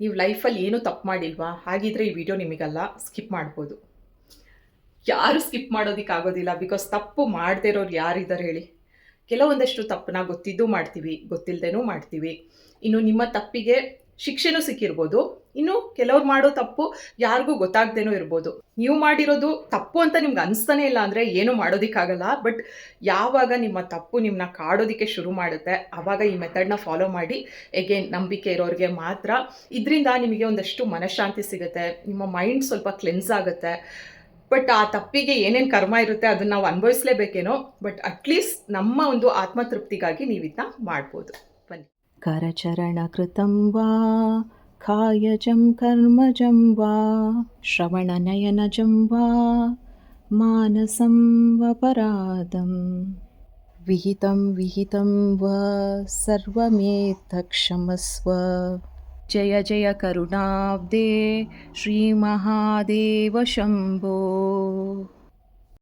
ನೀವು ಲೈಫಲ್ಲಿ ಏನೂ ತಪ್ಪು ಮಾಡಿಲ್ವಾ? ಹಾಗಿದ್ರೆ ಈ ವಿಡಿಯೋ ನಿಮಗಲ್ಲ, ಸ್ಕಿಪ್ ಮಾಡ್ಬೋದು. ಯಾರು ಸ್ಕಿಪ್ ಮಾಡೋದಕ್ಕಾಗೋದಿಲ್ಲ. ಬಿಕಾಸ್ ತಪ್ಪು ಮಾಡದೇ ಇರೋರು ಯಾರಿದ್ದಾರೆ ಹೇಳಿ? ಕೆಲವೊಂದಷ್ಟು ತಪ್ಪನ್ನ ಗೊತ್ತಿದ್ದೂ ಮಾಡ್ತೀವಿ, ಗೊತ್ತಿಲ್ಲದೇನೂ ಮಾಡ್ತೀವಿ. ಇನ್ನು ನಿಮ್ಮ ತಪ್ಪಿಗೆ ಶಿಕ್ಷೆನೂ ಸಿಕ್ಕಿರ್ಬೋದು. ಇನ್ನು ಕೆಲವ್ರು ಮಾಡೋ ತಪ್ಪು ಯಾರಿಗೂ ಗೊತ್ತಾಗ್ದೇನೂ ಇರ್ಬೋದು. ನೀವು ಮಾಡಿರೋದು ತಪ್ಪು ಅಂತ ನಿಮ್ಗೆ ಅನಿಸ್ತಾನೆ ಇಲ್ಲ ಅಂದರೆ ಏನೂ ಮಾಡೋದಕ್ಕಾಗಲ್ಲ. ಬಟ್ ಯಾವಾಗ ನಿಮ್ಮ ತಪ್ಪು ನಿಮ್ಮನ್ನ ಕಾಡೋದಕ್ಕೆ ಶುರು ಮಾಡುತ್ತೆ, ಆವಾಗ ಈ ಮೆಥಡ್ನ ಫಾಲೋ ಮಾಡಿ. ಎಗೇನ್ ನಂಬಿಕೆ ಇರೋರಿಗೆ ಮಾತ್ರ. ಇದರಿಂದ ನಿಮಗೆ ಒಂದಷ್ಟು ಮನಃಶಾಂತಿ ಸಿಗುತ್ತೆ, ನಿಮ್ಮ ಮೈಂಡ್ ಸ್ವಲ್ಪ ಕ್ಲೆನ್ಸ್ ಆಗುತ್ತೆ. ಬಟ್ ಆ ತಪ್ಪಿಗೆ ಏನೇನು ಕರ್ಮ ಇರುತ್ತೆ ಅದನ್ನು ನಾವು ಅನುಭವಿಸಲೇಬೇಕೇನೋ. ಬಟ್ ಅಟ್ಲೀಸ್ಟ್ ನಮ್ಮ ಒಂದು ಆತ್ಮತೃಪ್ತಿಗಾಗಿ ನೀವು ಇದನ್ನ ಮಾಡ್ಬೋದು. ಬನ್ನಿ. करचरणकृतं वा कायजं कर्मजं वा श्रवणनयनजं वा मानसं वपराधं विहितं वा सर्वमेतत्क्षमस्व। जय जय करुणाब्धे श्रीमहादेव शम्भो।